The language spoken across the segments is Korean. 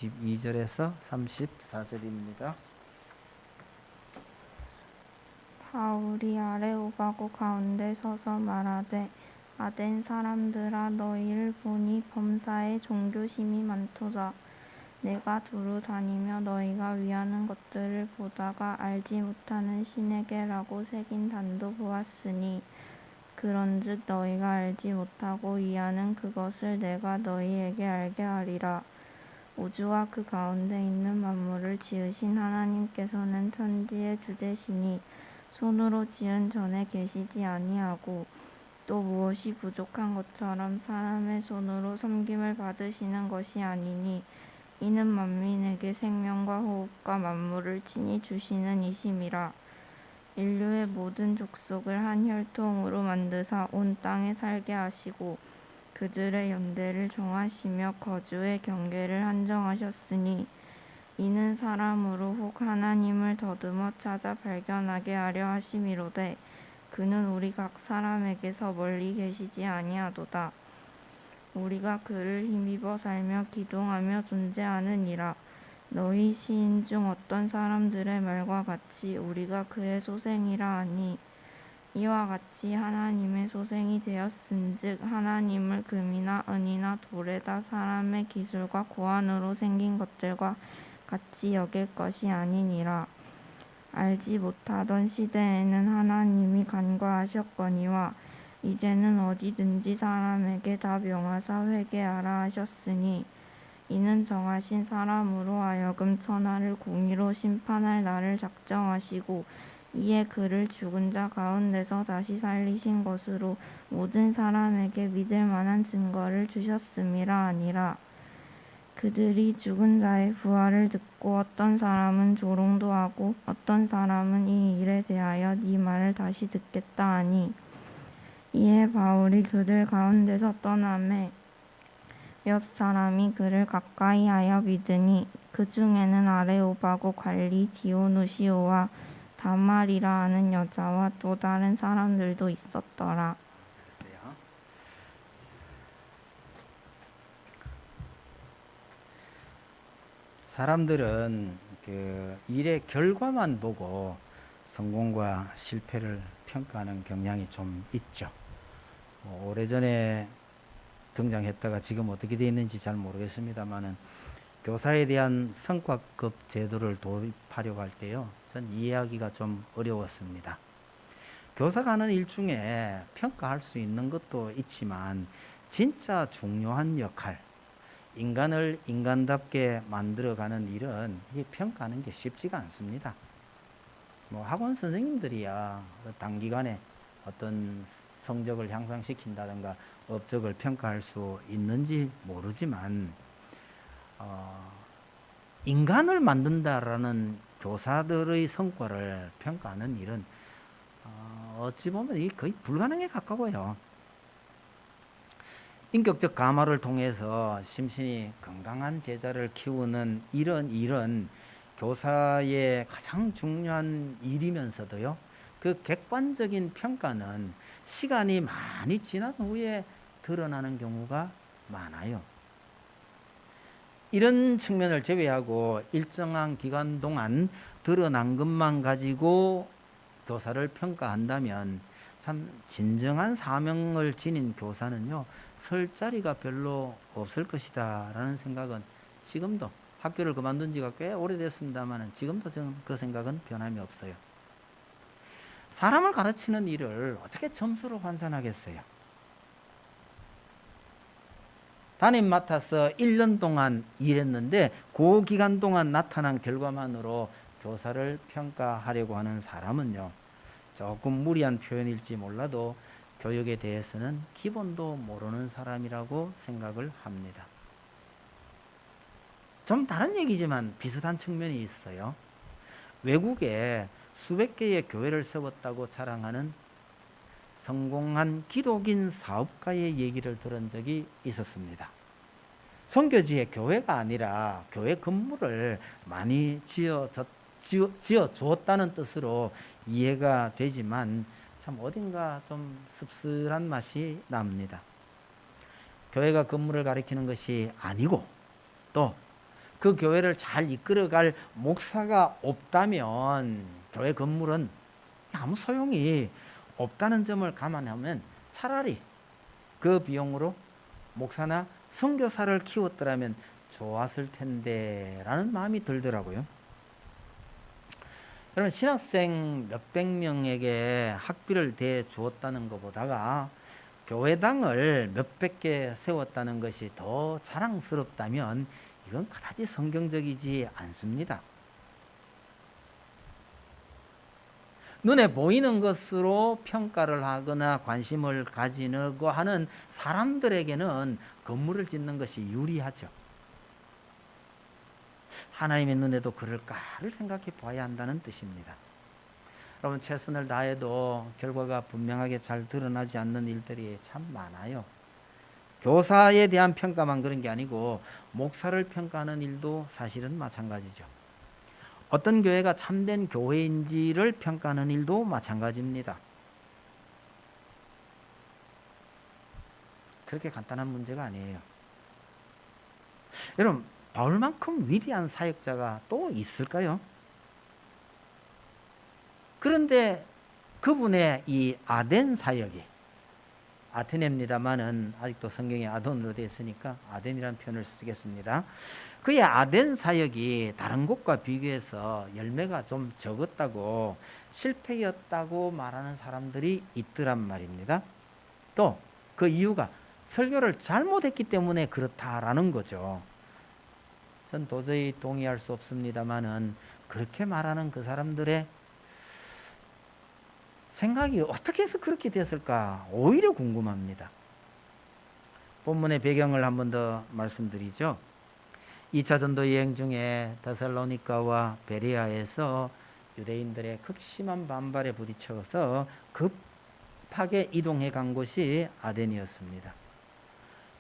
22절에서 34절입니다. 바울이 아레오바고 가운데 서서 말하되 아덴 사람들아 너희를 보니 범사에 종교심이 많도다. 내가 두루 다니며 너희가 위하는 것들을 보다가 알지 못하는 신에게라고 새긴 단도 보았으니 그런즉 너희가 알지 못하고 위하는 그것을 내가 너희에게 알게 하리라. 우주와 그 가운데 있는 만물을 지으신 하나님께서는 천지의 주되시니 손으로 지은 전에 계시지 아니하고 또 무엇이 부족한 것처럼 사람의 손으로 섬김을 받으시는 것이 아니니 이는 만민에게 생명과 호흡과 만물을 친히 주시는 이심이라. 인류의 모든 족속을 한 혈통으로 만드사 온 땅에 살게 하시고 그들의 연대를 정하시며 거주의 경계를 한정하셨으니 이는 사람으로 혹 하나님을 더듬어 찾아 발견하게 하려 하심이로되 그는 우리 각 사람에게서 멀리 계시지 아니하도다. 우리가 그를 힘입어 살며 기동하며 존재하느니라. 너희 시인 중 어떤 사람들의 말과 같이 우리가 그의 소생이라 하니 이와 같이 하나님의 소생이 되었은즉 하나님을 금이나 은이나 돌에다 사람의 기술과 고안으로 생긴 것들과 같이 여길 것이 아니니라. 알지 못하던 시대에는 하나님이 간과하셨거니와 이제는 어디든지 사람에게 다 명하사 회개하라 하셨으니 이는 정하신 사람으로 하여금 천하를 공의로 심판할 날을 작정하시고 이에 그를 죽은 자 가운데서 다시 살리신 것으로 모든 사람에게 믿을 만한 증거를 주셨음이라 하니라. 그들이 죽은 자의 부활을 듣고 어떤 사람은 조롱도 하고 어떤 사람은 이 일에 대하여 네 말을 다시 듣겠다 하니 이에 바울이 그들 가운데서 떠나매 몇 사람이 그를 가까이 하여 믿으니 그 중에는 아레오바고 관리 디오누시오와 다말이라 하는 여자와 또 다른 사람들도 있었더라. 사람들은 그 일의 결과만 보고 성공과 실패를 평가하는 경향이 좀 있죠. 오래전에 등장했다가 지금 어떻게 되어 있는지 잘 모르겠습니다만은 교사에 대한 성과급 제도를 도입하려고 할 때요, 전 이해하기가 좀 어려웠습니다. 교사가 하는 일 중에 평가할 수 있는 것도 있지만 진짜 중요한 역할, 인간을 인간답게 만들어가는 일은 이게 평가하는 게 쉽지가 않습니다. 학원 선생님들이야 단기간에 어떤 성적을 향상시킨다든가 업적을 평가할 수 있는지 모르지만 인간을 만든다라는 교사들의 성과를 평가하는 일은 어찌 보면 이게 거의 불가능에 가까워요. 인격적 감화를 통해서 심신이 건강한 제자를 키우는 이런 일은 교사의 가장 중요한 일이면서도요, 그 객관적인 평가는 시간이 많이 지난 후에 드러나는 경우가 많아요. 이런 측면을 제외하고 일정한 기간 동안 드러난 것만 가지고 교사를 평가한다면 참 진정한 사명을 지닌 교사는요, 설 자리가 별로 없을 것이다 라는 생각은 지금도, 학교를 그만둔 지가 꽤 오래됐습니다만 지금도 저는 그 생각은 변함이 없어요. 사람을 가르치는 일을 어떻게 점수로 환산하겠어요? 담임 맡아서 1년 동안 일했는데 그 기간 동안 나타난 결과만으로 교사를 평가하려고 하는 사람은요, 조금 무리한 표현일지 몰라도 교육에 대해서는 기본도 모르는 사람이라고 생각을 합니다. 좀 다른 얘기지만 비슷한 측면이 있어요. 외국에 수백 개의 교회를 세웠다고 자랑하는 성공한 기독인 사업가의 얘기를 들은 적이 있었습니다. 선교지에 교회가 아니라 교회 건물을 많이 지어 주었다는 뜻으로 이해가 되지만 참 어딘가 좀 씁쓸한 맛이 납니다. 교회가 건물을 가리키는 것이 아니고 또 그 교회를 잘 이끌어갈 목사가 없다면 교회 건물은 아무 소용이 없다는 점을 감안하면 차라리 그 비용으로 목사나 선교사를 키웠더라면 좋았을 텐데 라는 마음이 들더라고요. 여러분, 신학생 몇백 명에게 학비를 대 주었다는 것보다가 교회당을 몇백 개 세웠다는 것이 더 자랑스럽다면 이건 그다지 성경적이지 않습니다. 눈에 보이는 것으로 평가를 하거나 관심을 가지려고 하는 사람들에게는 건물을 짓는 것이 유리하죠. 하나님의 눈에도 그럴까를 생각해 봐야 한다는 뜻입니다. 여러분, 최선을 다해도 결과가 분명하게 잘 드러나지 않는 일들이 참 많아요. 교사에 대한 평가만 그런 게 아니고 목사를 평가하는 일도 사실은 마찬가지죠. 어떤 교회가 참된 교회인지를 평가하는 일도 마찬가지입니다. 그렇게 간단한 문제가 아니에요. 여러분, 바울만큼 위대한 사역자가 또 있을까요? 그런데 그분의 이 아덴 사역이, 아테네입니다만은 아직도 성경에 아돈으로 되어 있으니까 아덴이라는 표현을 쓰겠습니다. 그의 아덴 사역이 다른 곳과 비교해서 열매가 좀 적었다고, 실패였다고 말하는 사람들이 있더란 말입니다. 또 그 이유가 설교를 잘못했기 때문에 그렇다라는 거죠. 전 도저히 동의할 수 없습니다만은 그렇게 말하는 그 사람들의 생각이 어떻게 해서 그렇게 됐을까 오히려 궁금합니다. 본문의 배경을 한 번 더 말씀드리죠. 2차 전도 여행 중에 데살로니가와 베레아에서 유대인들의 극심한 반발에 부딪혀서 급하게 이동해 간 곳이 아덴이었습니다.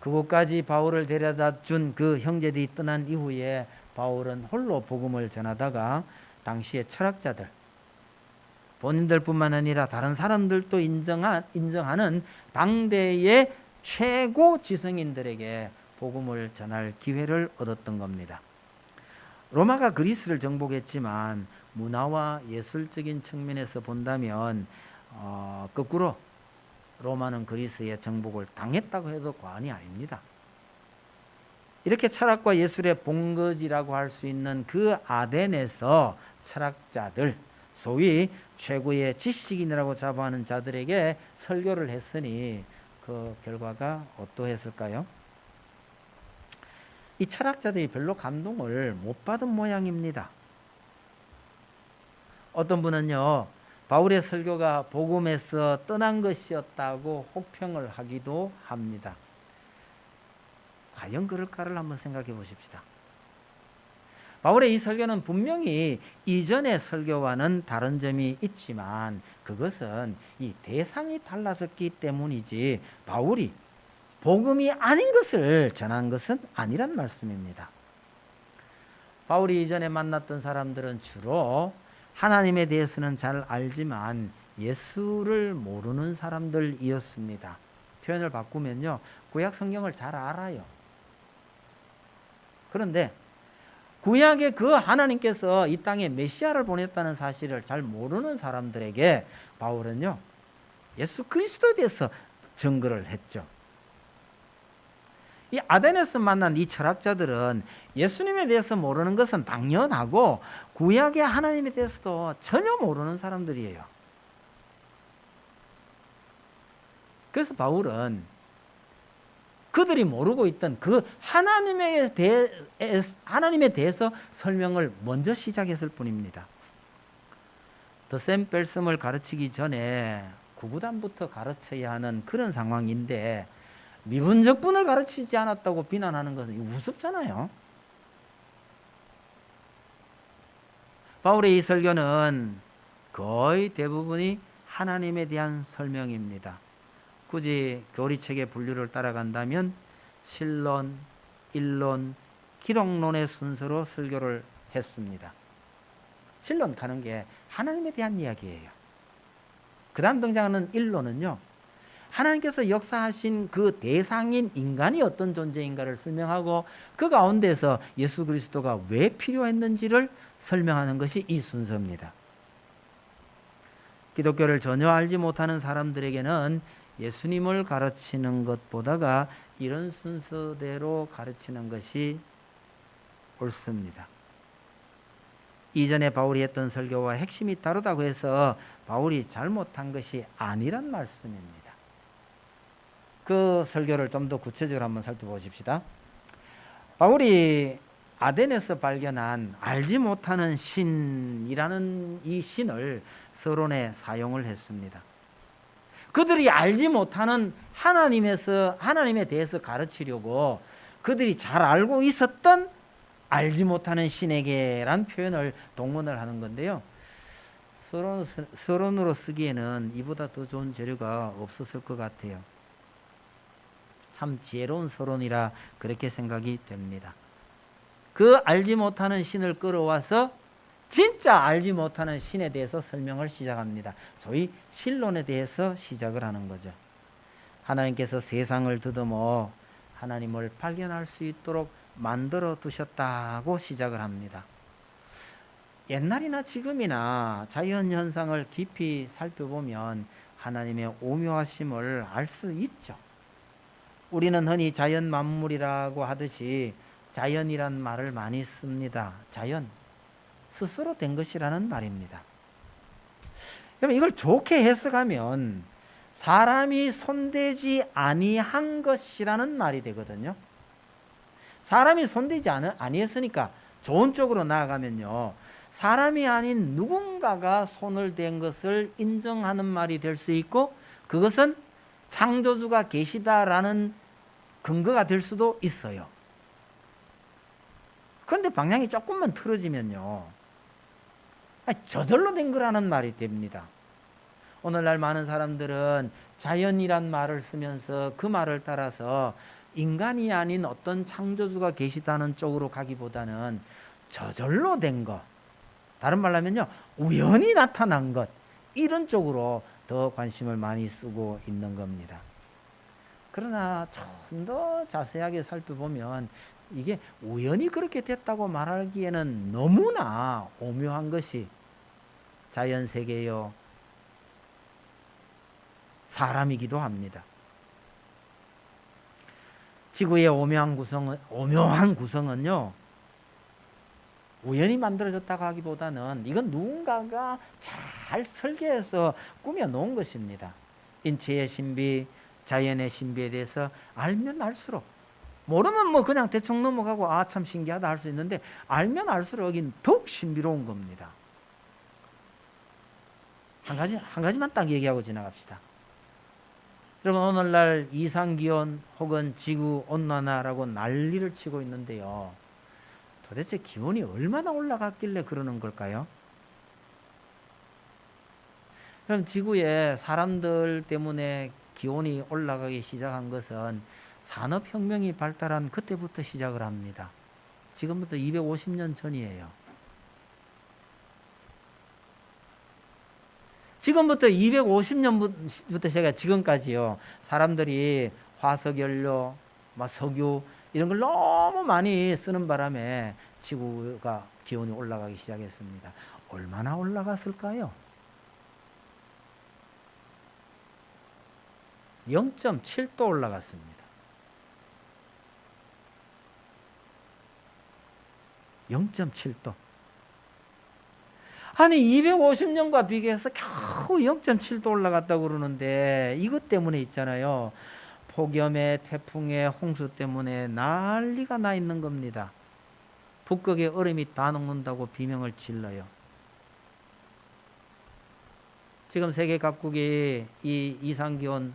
그곳까지 바울을 데려다 준 그 형제들이 떠난 이후에 바울은 홀로 복음을 전하다가 당시의 철학자들, 본인들뿐만 아니라 다른 사람들도 인정하는 당대의 최고 지성인들에게 복음을 전할 기회를 얻었던 겁니다. 로마가 그리스를 정복했지만 문화와 예술적인 측면에서 본다면 거꾸로 로마는 그리스의 정복을 당했다고 해도 과언이 아닙니다. 이렇게 철학과 예술의 본거지라고 할 수 있는 그 아덴에서 철학자들, 소위 최고의 지식인이라고 자부하는 자들에게 설교를 했으니 그 결과가 어떠했을까요? 이 철학자들이 별로 감동을 못 받은 모양입니다. 어떤 분은요, 바울의 설교가 복음에서 떠난 것이었다고 혹평을 하기도 합니다. 과연 그럴까를 한번 생각해 보십시다. 바울의 이 설교는 분명히 이전의 설교와는 다른 점이 있지만 그것은 이 대상이 달라졌기 때문이지 바울이 복음이 아닌 것을 전한 것은 아니란 말씀입니다. 바울이 이전에 만났던 사람들은 주로 하나님에 대해서는 잘 알지만 예수를 모르는 사람들이었습니다. 표현을 바꾸면요, 구약 성경을 잘 알아요. 그런데 구약의 그 하나님께서 이 땅에 메시아를 보냈다는 사실을 잘 모르는 사람들에게 바울은요, 예수 그리스도에 대해서 증거를 했죠. 이 아덴에서 만난 이 철학자들은 예수님에 대해서 모르는 것은 당연하고 구약의 하나님에 대해서도 전혀 모르는 사람들이에요. 그래서 바울은 그들이 모르고 있던 그 하나님에 대해서 설명을 먼저 시작했을 뿐입니다. 덧셈 뺄셈을 가르치기 전에 구구단부터 가르쳐야 하는 그런 상황인데 미분적분을 가르치지 않았다고 비난하는 것은 우습잖아요. 바울의 이 설교는 거의 대부분이 하나님에 대한 설명입니다. 굳이 교리책의 분류를 따라간다면 신론, 일론, 기록론의 순서로 설교를 했습니다. 신론 가는 게 하나님에 대한 이야기예요. 그 다음 등장하는 일론은요, 하나님께서 역사하신 그 대상인 인간이 어떤 존재인가를 설명하고 그 가운데서 예수 그리스도가 왜 필요했는지를 설명하는 것이 이 순서입니다. 기독교를 전혀 알지 못하는 사람들에게는 예수님을 가르치는 것보다가 이런 순서대로 가르치는 것이 옳습니다. 이전에 바울이 했던 설교와 핵심이 다르다고 해서 바울이 잘못한 것이 아니란 말씀입니다. 그 설교를 좀 더 구체적으로 한번 살펴보십시다. 바울이 아덴에서 발견한 알지 못하는 신이라는 이 신을 서론에 사용을 했습니다. 그들이 알지 못하는 하나님에 대해서 가르치려고 그들이 잘 알고 있었던 알지 못하는 신에게란 표현을 동원을 하는 건데요. 서론으로 쓰기에는 이보다 더 좋은 재료가 없었을 것 같아요. 참 지혜로운 서론이라 그렇게 생각이 됩니다. 그 알지 못하는 신을 끌어와서 진짜 알지 못하는 신에 대해서 설명을 시작합니다. 소위 신론에 대해서 시작을 하는 거죠. 하나님께서 세상을 더듬어 하나님을 발견할 수 있도록 만들어 두셨다고 시작을 합니다. 옛날이나 지금이나 자연현상을 깊이 살펴보면 하나님의 오묘하심을 알 수 있죠. 우리는 흔히 자연 만물이라고 하듯이 자연이란 말을 많이 씁니다. 자연, 스스로 된 것이라는 말입니다. 그럼 이걸 좋게 해석하면 사람이 손대지 아니한 것이라는 말이 되거든요. 사람이 손대지 아니했으니까 좋은 쪽으로 나아가면요, 사람이 아닌 누군가가 손을 댄 것을 인정하는 말이 될 수 있고, 그것은 창조주가 계시다라는 근거가 될 수도 있어요. 그런데 방향이 조금만 틀어지면요, 저절로 된 거라는 말이 됩니다. 오늘날 많은 사람들은 자연이란 말을 쓰면서 그 말을 따라서 인간이 아닌 어떤 창조주가 계시다는 쪽으로 가기보다는 저절로 된 것, 다른 말로 하면요, 우연히 나타난 것, 이런 쪽으로 더 관심을 많이 쓰고 있는 겁니다. 그러나 좀 더 자세하게 살펴보면 이게 우연히 그렇게 됐다고 말하기에는 너무나 오묘한 것이 자연 세계요, 사람이기도 합니다. 지구의 오묘한 구성은요, 우연히 만들어졌다고 하기보다는 이건 누군가가 잘 설계해서 꾸며 놓은 것입니다. 인체의 신비, 자연의 신비에 대해서 알면 알수록, 모르면 뭐 그냥 대충 넘어가고 아 참 신기하다 할 수 있는데, 알면 알수록 여긴 더욱 신비로운 겁니다. 한 가지만 딱 얘기하고 지나갑시다. 여러분, 오늘날 이상기온 혹은 지구온난화라고 난리를 치고 있는데요, 도대체 기온이 얼마나 올라갔길래 그러는 걸까요? 그럼 지구에 사람들 때문에 기온이 올라가기 시작한 것은 산업혁명이 발달한 그때부터 시작을 합니다. 지금부터 250년 전이에요. 지금부터 250년부터 제가 지금까지요, 사람들이 화석연료, 석유 이런 걸 너무 많이 쓰는 바람에 지구가 기온이 올라가기 시작했습니다. 얼마나 올라갔을까요? 0.7도 올라갔습니다. 0.7도. 아니 250년과 비교해서 겨우 0.7도 올라갔다고 그러는데, 이것 때문에 있잖아요, 폭염에 태풍에 홍수 때문에 난리가 나 있는 겁니다. 북극의 얼음이 다 녹는다고 비명을 질러요. 지금 세계 각국이 이 이상기온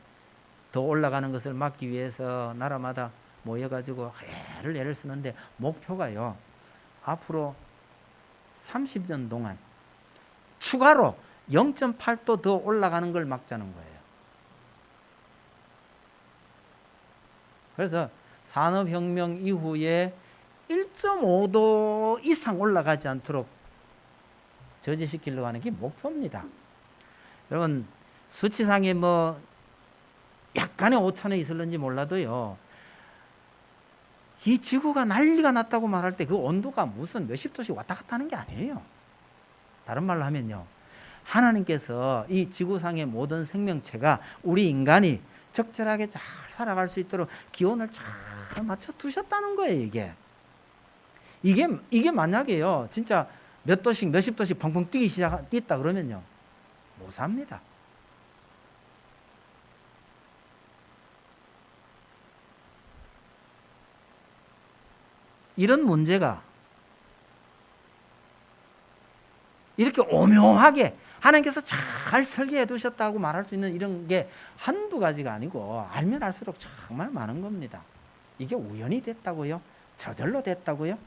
더 올라가는 것을 막기 위해서 나라마다 모여가지고 애를 쓰는데, 목표가요, 앞으로 30년 동안 추가로 0.8도 더 올라가는 걸 막자는 거예요. 그래서 산업혁명 이후에 1.5도 이상 올라가지 않도록 저지시키려고 하는 게 목표입니다. 여러분, 수치상에 뭐 약간의 오차는 있을는지 몰라도요, 이 지구가 난리가 났다고 말할 때 그 온도가 무슨 몇십 도씩 왔다 갔다 하는 게 아니에요. 다른 말로 하면요, 하나님께서 이 지구상의 모든 생명체가 우리 인간이 적절하게 잘 살아갈 수 있도록 기온을 잘 맞춰 두셨다는 거예요. 이게 만약에요, 진짜 몇 도씩 몇십 도씩 펑펑 뛰다 그러면요, 못 삽니다. 이런 문제가 이렇게 오묘하게 하나님께서 잘 설계해 두셨다고 말할 수 있는 이런 게 한두 가지가 아니고, 알면 알수록 정말 많은 겁니다. 이게 우연히 됐다고요? 저절로 됐다고요?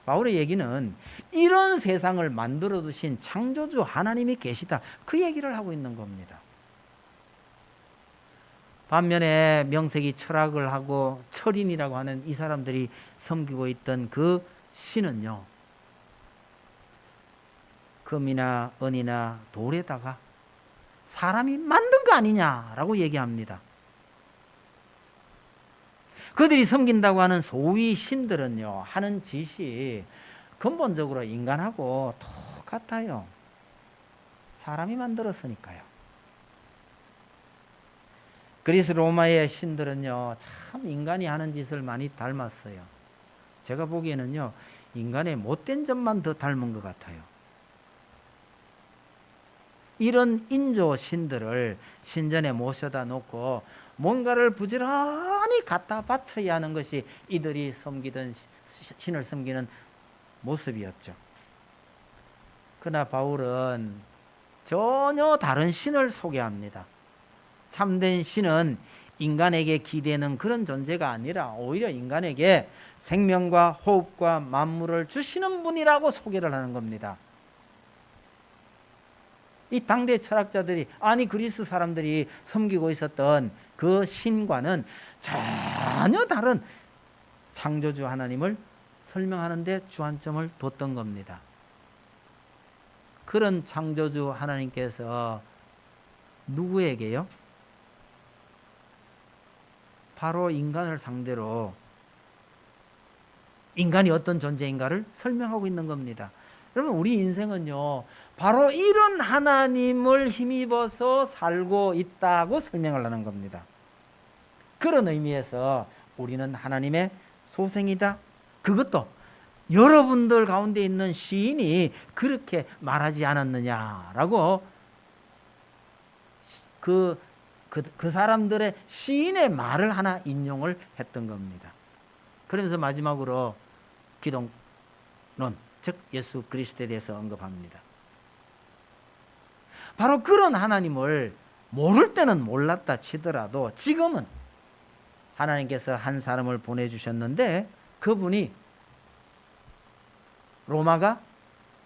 바울의 얘기는 이런 세상을 만들어 두신 창조주 하나님이 계시다, 그 얘기를 하고 있는 겁니다. 반면에 명색이 철학을 하고 철인이라고 하는 이 사람들이 섬기고 있던 그 신은요, 금이나 은이나 돌에다가 사람이 만든 거 아니냐라고 얘기합니다. 그들이 섬긴다고 하는 소위 신들은요, 하는 짓이 근본적으로 인간하고 똑같아요. 사람이 만들었으니까요. 그리스 로마의 신들은요, 참 인간이 하는 짓을 많이 닮았어요. 제가 보기에는요, 인간의 못된 점만 더 닮은 것 같아요. 이런 인조 신들을 신전에 모셔다 놓고 뭔가를 부지런히 갖다 바쳐야 하는 것이 이들이 섬기던 신을 섬기는 모습이었죠. 그러나 바울은 전혀 다른 신을 소개합니다. 참된 신은 인간에게 기대는 그런 존재가 아니라 오히려 인간에게 생명과 호흡과 만물을 주시는 분이라고 소개를 하는 겁니다. 이 당대 철학자들이, 아니 그리스 사람들이 섬기고 있었던 그 신과는 전혀 다른 창조주 하나님을 설명하는 데 주안점을 뒀던 겁니다. 그런 창조주 하나님께서 누구에게요? 바로 인간을 상대로 인간이 어떤 존재인가를 설명하고 있는 겁니다. 여러분, 우리 인생은요, 바로 이런 하나님을 힘입어서 살고 있다고 설명을 하는 겁니다. 그런 의미에서 우리는 하나님의 소생이다. 그것도 여러분들 가운데 있는 시인이 그렇게 말하지 않았느냐라고 그 사람들의 시인의 말을 하나 인용을 했던 겁니다. 그러면서 마지막으로 기독론, 즉 예수 그리스도에 대해서 언급합니다. 바로 그런 하나님을 모를 때는 몰랐다 치더라도 지금은 하나님께서 한 사람을 보내주셨는데, 그분이 로마가,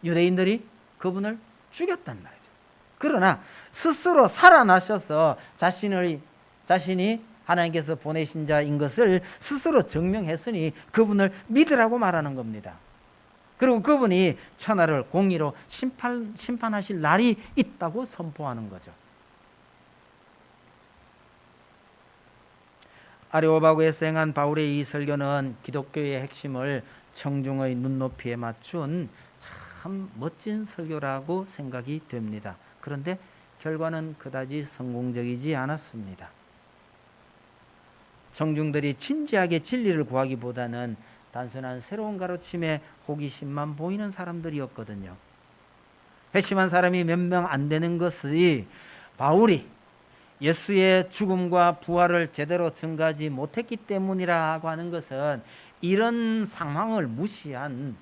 유대인들이 그분을 죽였단 말이죠. 그러나 스스로 살아나셔서 자신이 하나님께서 보내신 자인 것을 스스로 증명했으니 그분을 믿으라고 말하는 겁니다. 그리고 그분이 천하를 공의로 심판하실 날이 있다고 선포하는 거죠. 아레오바고에서 행한 바울의 이 설교는 기독교의 핵심을 청중의 눈높이에 맞춘 참 멋진 설교라고 생각이 됩니다. 그런데 결과는 그다지 성공적이지 않았습니다. 청중들이 진지하게 진리를 구하기보다는 단순한 새로운 가르침에 호기심만 보이는 사람들이었거든요. 회심한 사람이 몇 명 안 되는 것이 바울이 예수의 죽음과 부활을 제대로 증거하지 못했기 때문이라고 하는 것은 이런 상황을 무시한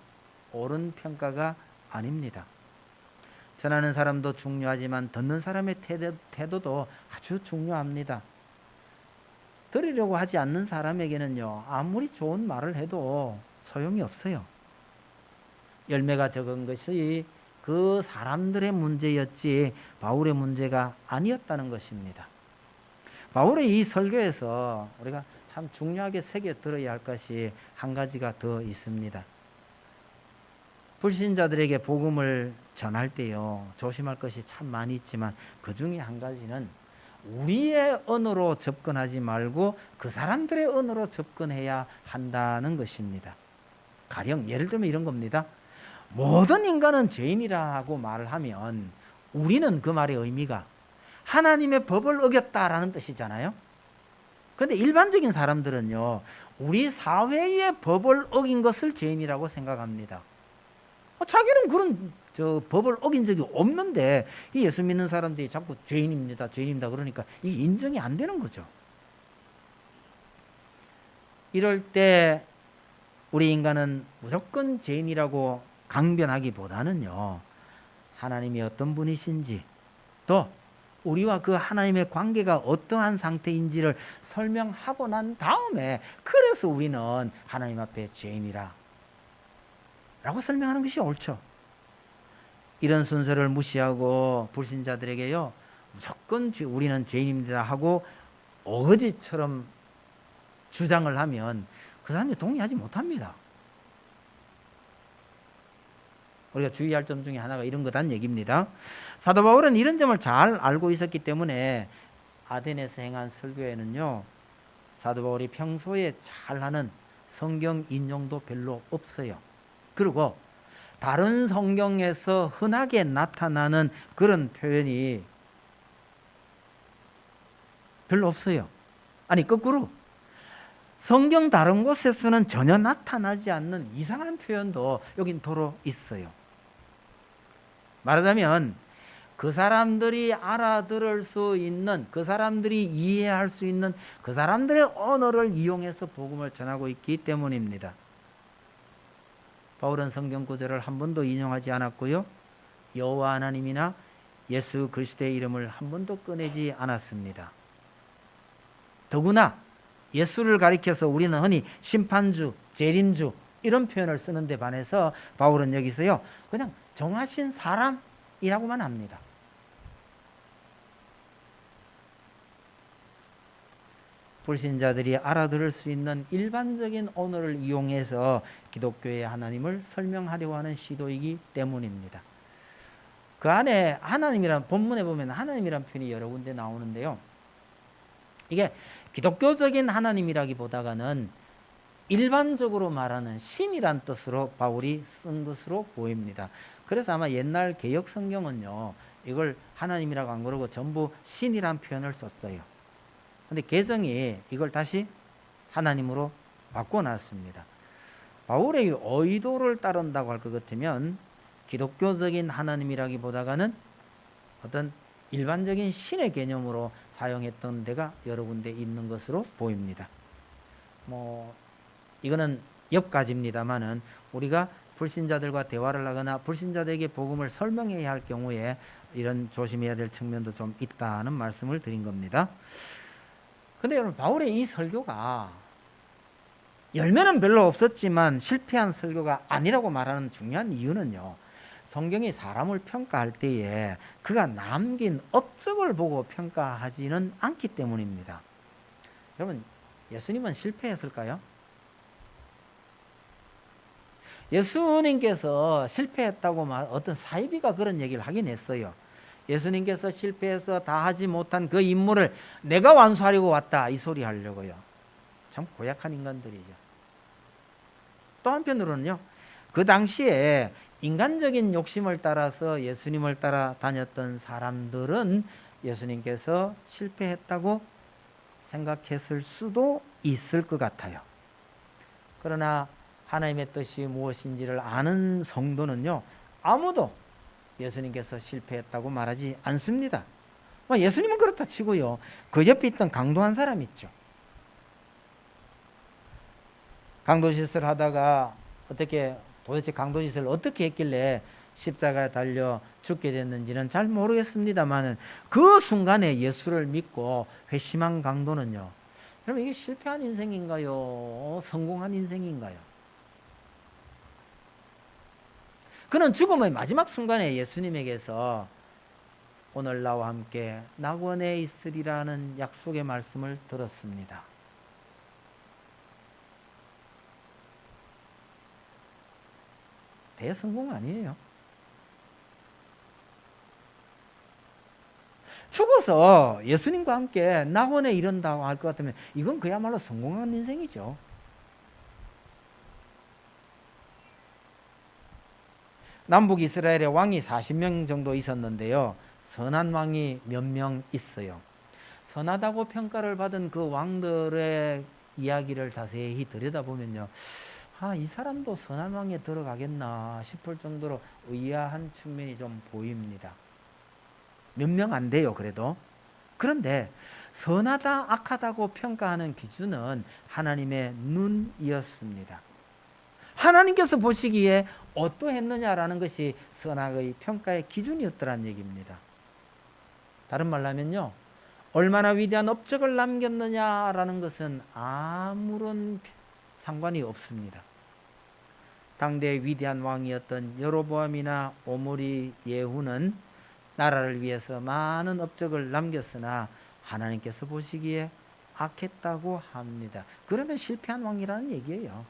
옳은 평가가 아닙니다. 전하는 사람도 중요하지만 듣는 사람의 태도도 아주 중요합니다. 들으려고 하지 않는 사람에게는요, 아무리 좋은 말을 해도 소용이 없어요. 열매가 적은 것이 그 사람들의 문제였지 바울의 문제가 아니었다는 것입니다. 바울의 이 설교에서 우리가 참 중요하게 새겨 들어야 할 것이 한 가지가 더 있습니다. 불신자들에게 복음을 전할 때요, 조심할 것이 참 많이 있지만 그 중에 한 가지는 우리의 언어로 접근하지 말고 그 사람들의 언어로 접근해야 한다는 것입니다. 가령 예를 들면 이런 겁니다. 모든 인간은 죄인이라고 말을 하면 우리는 그 말의 의미가 하나님의 법을 어겼다라는 뜻이잖아요. 그런데 일반적인 사람들은요, 우리 사회의 법을 어긴 것을 죄인이라고 생각합니다. 자기는 그런 법을 어긴 적이 없는데 이 예수 믿는 사람들이 자꾸 죄인입니다, 죄인입니다 그러니까 이 인정이 안 되는 거죠. 이럴 때 우리 인간은 무조건 죄인이라고 강변하기보다는요, 하나님이 어떤 분이신지 또 우리와 그 하나님의 관계가 어떠한 상태인지를 설명하고 난 다음에 그래서 우리는 하나님 앞에 죄인이라 라고 설명하는 것이 옳죠. 이런 순서를 무시하고 불신자들에게요, 무조건 우리는 죄인입니다 하고 어거지처럼 주장을 하면 그 사람이 동의하지 못합니다. 우리가 주의할 점 중에 하나가 이런 거란 얘기입니다. 사도 바울은 이런 점을 잘 알고 있었기 때문에 아덴에서 행한 설교에는요, 사도 바울이 평소에 잘하는 성경 인용도 별로 없어요. 그리고 다른 성경에서 흔하게 나타나는 그런 표현이 별로 없어요. 아니 거꾸로 성경 다른 곳에서는 전혀 나타나지 않는 이상한 표현도 여긴 도로 있어요. 말하자면 그 사람들이 알아들을 수 있는, 그 사람들이 이해할 수 있는 그 사람들의 언어를 이용해서 복음을 전하고 있기 때문입니다. 바울은 성경 구절을 한 번도 인용하지 않았고요, 여호와 하나님이나 예수 그리스도의 이름을 한 번도 꺼내지 않았습니다. 더구나 예수를 가리켜서 우리는 흔히 심판주, 재림주 이런 표현을 쓰는데 반해서 바울은 여기서요, 그냥 정하신 사람이라고만 합니다. 불신자들이 알아들을 수 있는 일반적인 언어를 이용해서 기독교의 하나님을 설명하려고 하는 시도이기 때문입니다. 그 안에 하나님이란, 본문에 보면 하나님이란 표현이 여러 군데 나오는데요, 이게 기독교적인 하나님이라기보다는 일반적으로 말하는 신이란 뜻으로 바울이 쓴 것으로 보입니다. 그래서 아마 옛날 개역 성경은요, 이걸 하나님이라고 안 그러고 전부 신이란 표현을 썼어요. 근데 개정이 이걸 다시 하나님으로 바꿔놨습니다. 바울의 의도를 따른다고 할 것 같으면 기독교적인 하나님이라기보다는 어떤 일반적인 신의 개념으로 사용했던 데가 여러 군데 있는 것으로 보입니다. 이거는 엽가지입니다만은 우리가 불신자들과 대화를 하거나 불신자들에게 복음을 설명해야 할 경우에 이런 조심해야 될 측면도 좀 있다는 말씀을 드린 겁니다. 근데 여러분, 바울의 이 설교가 열매는 별로 없었지만 실패한 설교가 아니라고 말하는 중요한 이유는요, 성경이 사람을 평가할 때에 그가 남긴 업적을 보고 평가하지는 않기 때문입니다. 여러분, 예수님은 실패했을까요? 예수님께서 실패했다고 어떤 사이비가 그런 얘기를 하긴 했어요. 예수님께서 실패해서 다 하지 못한 그 임무를 내가 완수하려고 왔다, 이 소리 하려고요. 참 고약한 인간들이죠. 또 한편으로는요, 그 당시에 인간적인 욕심을 따라서 예수님을 따라 다녔던 사람들은 예수님께서 실패했다고 생각했을 수도 있을 것 같아요. 그러나 하나님의 뜻이 무엇인지를 아는 성도는요, 아무도 예수님께서 실패했다고 말하지 않습니다. 예수님은 그렇다 치고요, 그 옆에 있던 강도한 사람 있죠. 강도짓을 하다가 도대체 강도짓을 어떻게 했길래 십자가에 달려 죽게 됐는지는 잘 모르겠습니다만 그 순간에 예수를 믿고 회심한 강도는요, 여러분, 이게 실패한 인생인가요? 성공한 인생인가요? 그는 죽음의 마지막 순간에 예수님에게서 오늘 나와 함께 낙원에 있으리라는 약속의 말씀을 들었습니다. 대성공 아니에요. 죽어서 그래서 예수님과 함께 낙원에 이른다고 할 것 같으면 이건 그야말로 성공한 인생이죠. 남북 이스라엘에 왕이 40명 정도 있었는데요. 선한 왕이 몇 명 있어요. 선하다고 평가를 받은 그 왕들의 이야기를 자세히 들여다보면요. 이 사람도 선한 왕에 들어가겠나 싶을 정도로 의아한 측면이 좀 보입니다. 몇 명 안 돼요, 그래도. 그런데 선하다, 악하다고 평가하는 기준은 하나님의 눈이었습니다. 하나님께서 보시기에 어떠했느냐라는 것이 선악의 평가의 기준이었더란 얘기입니다. 다른 말로 하면요, 얼마나 위대한 업적을 남겼느냐라는 것은 아무런 상관이 없습니다. 당대의 위대한 왕이었던 여로보암이나 오므리 예후는 나라를 위해서 많은 업적을 남겼으나 하나님께서 보시기에 악했다고 합니다. 그러면 실패한 왕이라는 얘기예요.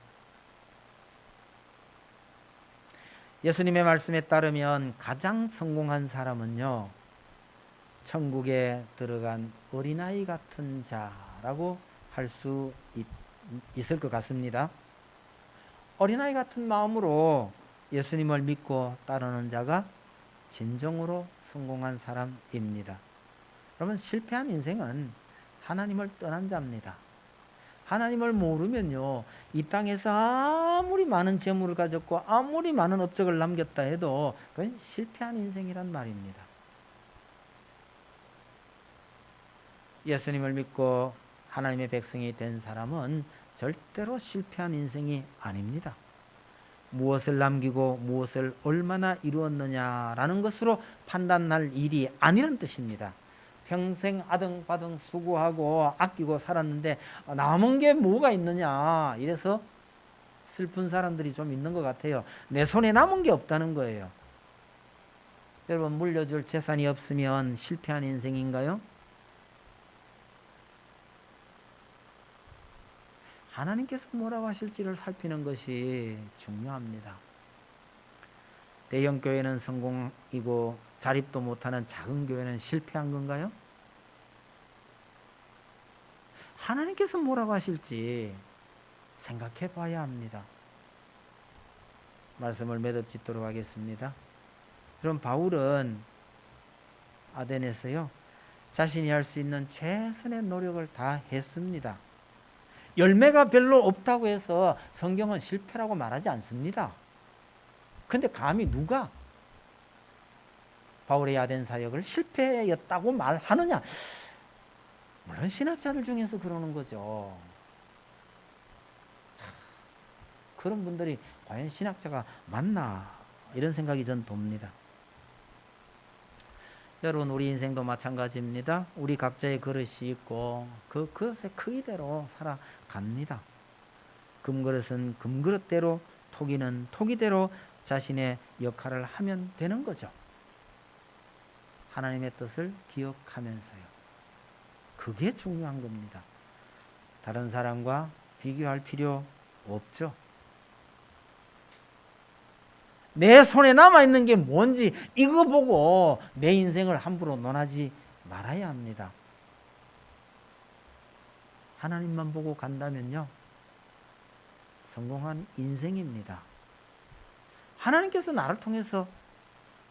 예수님의 말씀에 따르면 가장 성공한 사람은요, 천국에 들어간 어린아이 같은 자라고 할 수 있을 것 같습니다. 어린아이 같은 마음으로 예수님을 믿고 따르는 자가 진정으로 성공한 사람입니다. 여러분, 실패한 인생은 하나님을 떠난 자입니다. 하나님을 모르면요, 이 땅에서 아무리 많은 재물을 가졌고 아무리 많은 업적을 남겼다 해도 그건 실패한 인생이란 말입니다. 예수님을 믿고 하나님의 백성이 된 사람은 절대로 실패한 인생이 아닙니다. 무엇을 남기고 무엇을 얼마나 이루었느냐라는 것으로 판단할 일이 아니란 뜻입니다. 평생 아등바등 수고하고 아끼고 살았는데 남은 게 뭐가 있느냐, 이래서 슬픈 사람들이 좀 있는 것 같아요. 내 손에 남은 게 없다는 거예요. 여러분, 물려줄 재산이 없으면 실패한 인생인가요? 하나님께서 뭐라고 하실지를 살피는 것이 중요합니다. 대형 교회는 성공이고 자립도 못하는 작은 교회는 실패한 건가요? 하나님께서 뭐라고 하실지 생각해 봐야 합니다. 말씀을 매듭짓도록 하겠습니다. 그럼 바울은 아덴에서요, 자신이 할 수 있는 최선의 노력을 다 했습니다. 열매가 별로 없다고 해서 성경은 실패라고 말하지 않습니다. 그런데 감히 누가 바울의 아덴 사역을 실패였다고 말하느냐? 물론 신학자들 중에서 그러는 거죠. 그런 분들이 과연 신학자가 맞나, 이런 생각이 전 듭니다. 여러분, 우리 인생도 마찬가지입니다. 우리 각자의 그릇이 있고 그 그릇의 크기대로 살아갑니다. 금그릇은 금그릇대로, 토기는 토기대로 자신의 역할을 하면 되는 거죠. 하나님의 뜻을 기억하면서요. 그게 중요한 겁니다. 다른 사람과 비교할 필요 없죠. 내 손에 남아있는 게 뭔지 이거 보고 내 인생을 함부로 논하지 말아야 합니다. 하나님만 보고 간다면요, 성공한 인생입니다. 하나님께서 나를 통해서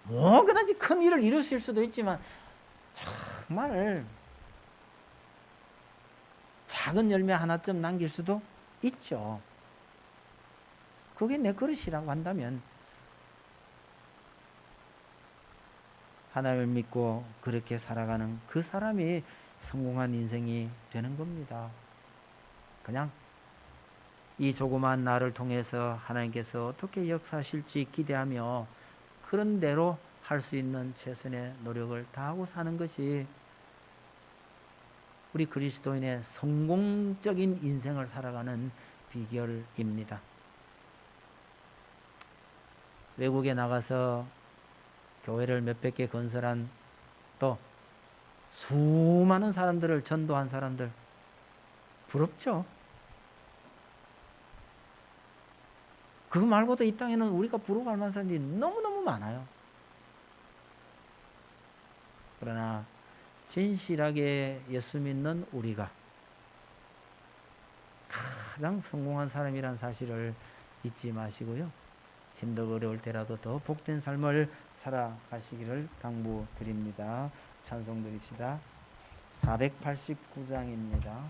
뭐 그다지 큰 일을 이루실 수도 있지만 정말 작은 열매 하나쯤 남길 수도 있죠. 그게 내 그릇이라고 한다면 하나님을 믿고 그렇게 살아가는 그 사람이 성공한 인생이 되는 겁니다. 그냥 이 조그마한 나를 통해서 하나님께서 어떻게 역사하실지 기대하며 그런 대로 할 수 있는 최선의 노력을 다하고 사는 것이 우리 그리스도인의 성공적인 인생을 살아가는 비결입니다. 외국에 나가서 교회를 몇백 개 건설한, 또 수많은 사람들을 전도한 사람들, 부럽죠? 그거 말고도 이 땅에는 우리가 부러워할 만한 사람들이 너무너무 많아요. 그러나 진실하게 예수 믿는 우리가 가장 성공한 사람이란 사실을 잊지 마시고요. 힘들고 어려울 때라도 더 복된 삶을 살아가시기를 당부드립니다. 찬송 드립시다. 489장입니다.